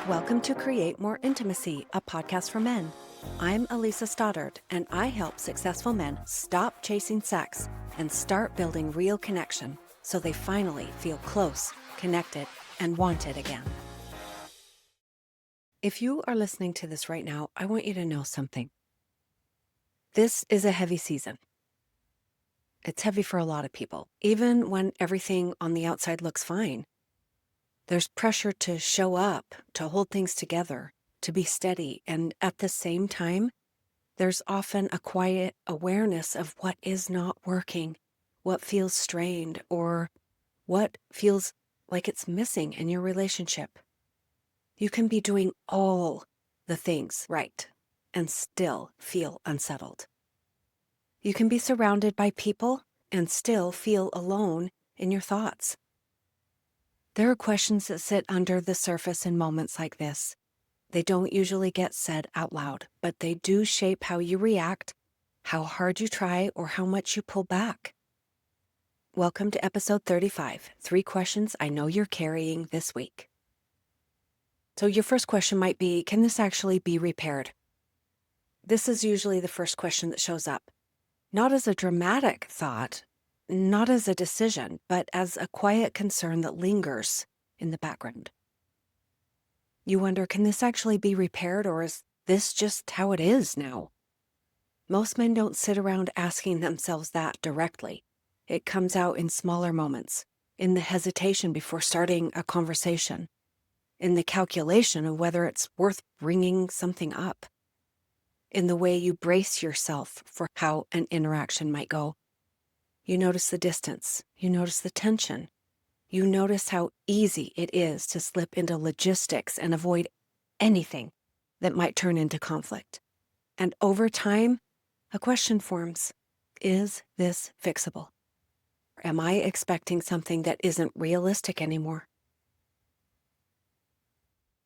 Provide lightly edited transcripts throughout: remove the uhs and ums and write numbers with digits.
Welcome to Create More Intimacy, a podcast for men. I'm Elisa Stoddard, and I help successful men stop chasing sex and start building real connection so they finally feel close, connected, and wanted again. If you are listening to this right now, I want you to know something. This is a heavy season. It's heavy for a lot of people, even when everything on the outside looks fine. There's pressure to show up, to hold things together, to be steady, and at the same time, there's often a quiet awareness of what is not working, what feels strained, or what feels like it's missing in your relationship. You can be doing all the things right and still feel unsettled. You can be surrounded by people and still feel alone in your thoughts. There are questions that sit under the surface in moments like this. They don't usually get said out loud, but they do shape how you react, how hard you try, or how much you pull back. Welcome to episode 35, 3 questions I know you're carrying this week. So your first question might be, can this actually be repaired? This is usually the first question that shows up. Not as a dramatic thought, not as a decision, but as a quiet concern that lingers in the background. You wonder, can this actually be repaired, or is this just how it is now? Most men don't sit around asking themselves that directly. It comes out in smaller moments, in the hesitation before starting a conversation, in the calculation of whether it's worth bringing something up, in the way you brace yourself for how an interaction might go. You notice the distance, you notice the tension, you notice how easy it is to slip into logistics and avoid anything that might turn into conflict. And over time, a question forms. Is this fixable? Or am I expecting something that isn't realistic anymore?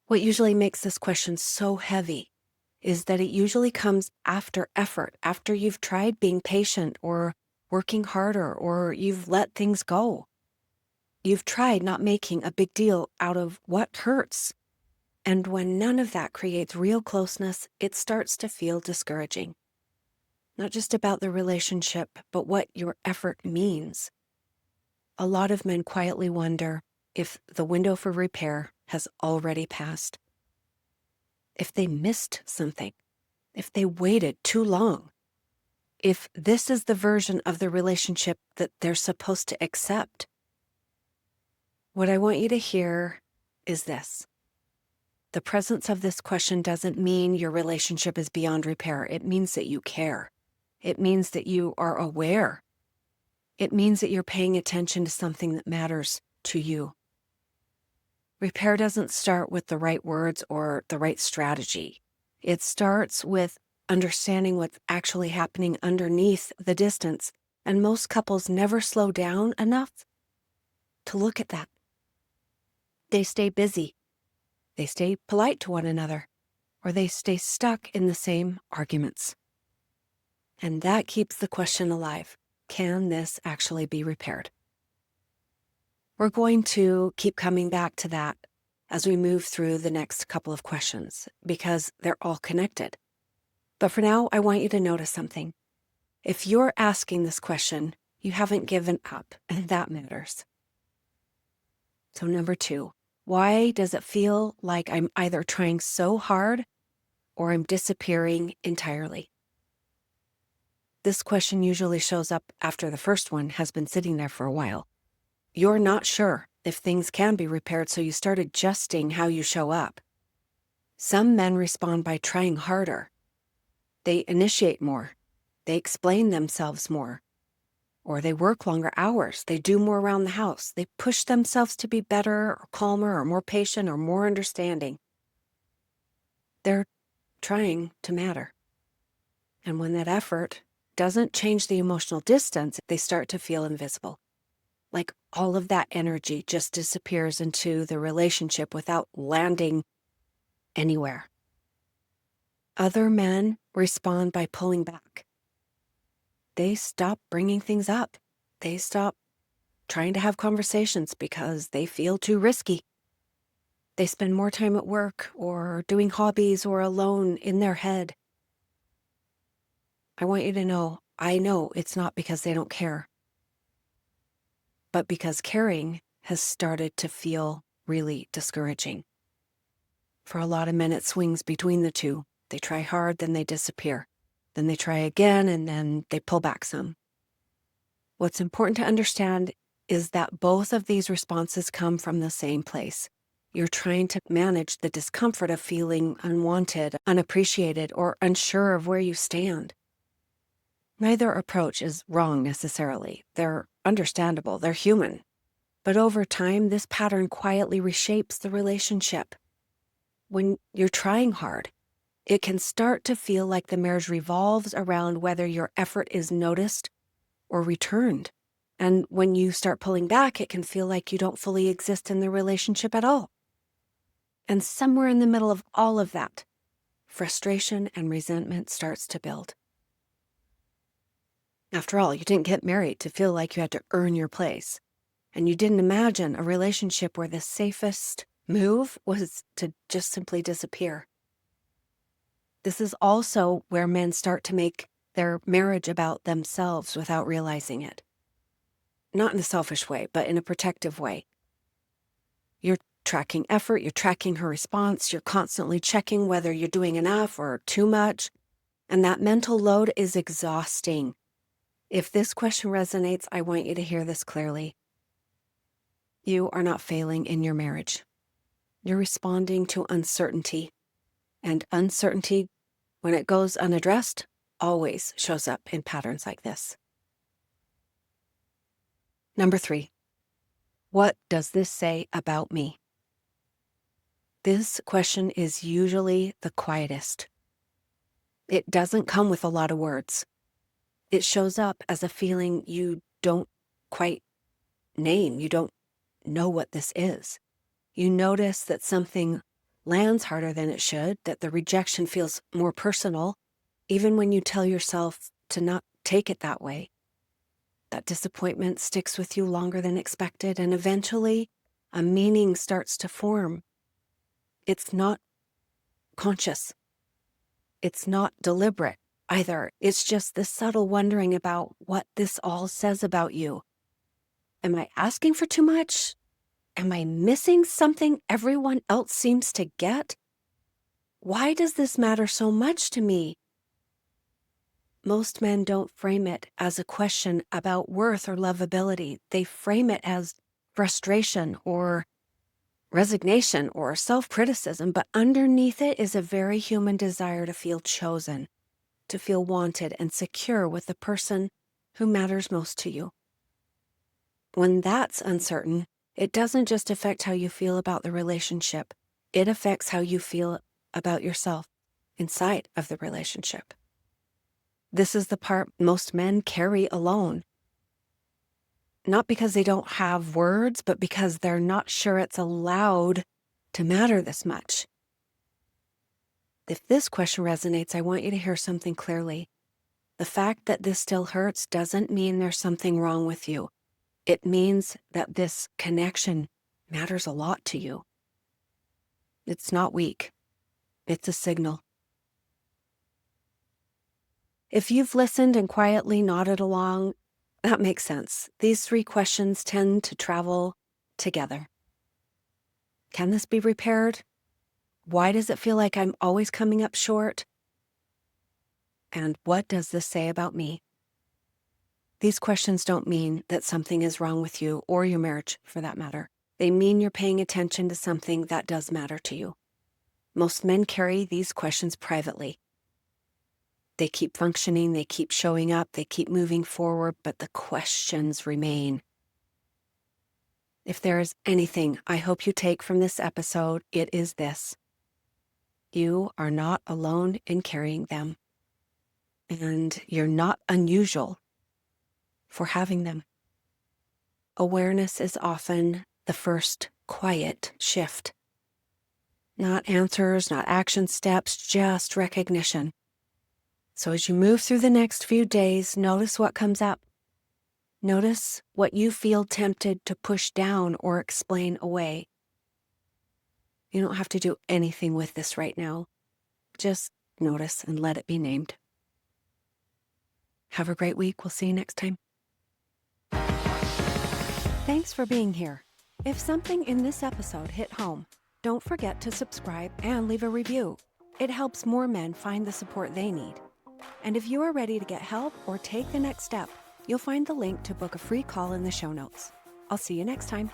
What usually makes this question so heavy is that it usually comes after effort, after you've tried being patient or working harder, or you've let things go. You've tried not making a big deal out of what hurts. And when none of that creates real closeness, it starts to feel discouraging. Not just about the relationship, but what your effort means. A lot of men quietly wonder if the window for repair has already passed. If they missed something, if they waited too long, if this is the version of the relationship that they're supposed to accept. What I want you to hear is this. The presence of this question doesn't mean your relationship is beyond repair. It means that you care. It means that you are aware. It means that you're paying attention to something that matters to you. Repair doesn't start with the right words or the right strategy. It starts with understanding what's actually happening underneath the distance, and most couples never slow down enough to look at that. They stay busy. They stay polite to one another, or they stay stuck in the same arguments. And that keeps the question alive. Can this actually be repaired? We're going to keep coming back to that as we move through the next couple of questions, because they're all connected. But for now, I want you to notice something. If you're asking this question, you haven't given up, and that matters. So number 2, why does it feel like I'm either trying so hard or I'm disappearing entirely? This question usually shows up after the first one has been sitting there for a while. You're not sure if things can be repaired, so you start adjusting how you show up. Some men respond by trying harder. They initiate more. They explain themselves more. Or they work longer hours. They do more around the house. They push themselves to be better or calmer or more patient or more understanding. They're trying to matter. And when that effort doesn't change the emotional distance, they start to feel invisible. Like all of that energy just disappears into the relationship without landing anywhere. Other men respond by pulling back. They stop bringing things up. They stop trying to have conversations because they feel too risky. They spend more time at work or doing hobbies or alone in their head. I want you to know, I know it's not because they don't care, but because caring has started to feel really discouraging. For a lot of men, it swings between the two. They try hard, then they disappear. Then they try again, and then they pull back some. What's important to understand is that both of these responses come from the same place. You're trying to manage the discomfort of feeling unwanted, unappreciated, or unsure of where you stand. Neither approach is wrong necessarily. They're understandable, they're human. But over time, this pattern quietly reshapes the relationship. When you're trying hard, it can start to feel like the marriage revolves around whether your effort is noticed or returned. And when you start pulling back, it can feel like you don't fully exist in the relationship at all. And somewhere in the middle of all of that, frustration and resentment starts to build. After all, you didn't get married to feel like you had to earn your place. And you didn't imagine a relationship where the safest move was to just simply disappear. This is also where men start to make their marriage about themselves without realizing it. Not in a selfish way, but in a protective way. You're tracking effort, you're tracking her response, you're constantly checking whether you're doing enough or too much, and that mental load is exhausting. If this question resonates, I want you to hear this clearly. You are not failing in your marriage. You're responding to uncertainty, and uncertainty, when it goes unaddressed, always shows up in patterns like this. Number 3, what does this say about me? This question is usually the quietest. It doesn't come with a lot of words. It shows up as a feeling you don't quite name. You don't know what this is. You notice that something lands harder than it should, that the rejection feels more personal, even when you tell yourself to not take it that way. That disappointment sticks with you longer than expected, and eventually a meaning starts to form. It's not conscious. It's not deliberate either. It's just this subtle wondering about what this all says about you. Am I asking for too much? Am I missing something everyone else seems to get? Why does this matter so much to me? Most men don't frame it as a question about worth or lovability. They frame it as frustration or resignation or self-criticism, but underneath it is a very human desire to feel chosen, to feel wanted and secure with the person who matters most to you. When that's uncertain, it doesn't just affect how you feel about the relationship. It affects how you feel about yourself inside of the relationship. This is the part most men carry alone. Not because they don't have words, but because they're not sure it's allowed to matter this much. If this question resonates, I want you to hear something clearly. The fact that this still hurts doesn't mean there's something wrong with you. It means that this connection matters a lot to you. It's not weak. It's a signal. If you've listened and quietly nodded along, that makes sense. These 3 questions tend to travel together. Can this be repaired? Why does it feel like I'm always coming up short? And what does this say about me? These questions don't mean that something is wrong with you or your marriage, for that matter. They mean you're paying attention to something that does matter to you. Most men carry these questions privately. They keep functioning, they keep showing up, they keep moving forward, but the questions remain. If there is anything I hope you take from this episode, it is this. You are not alone in carrying them, and you're not unusual for having them. Awareness is often the first quiet shift. Not answers, not action steps, just recognition. So as you move through the next few days, notice what comes up. Notice what you feel tempted to push down or explain away. You don't have to do anything with this right now. Just notice and let it be named. Have a great week. We'll see you next time. Thanks for being here. If something in this episode hit home, don't forget to subscribe and leave a review. It helps more men find the support they need. And if you are ready to get help or take the next step, you'll find the link to book a free call in the show notes. I'll see you next time.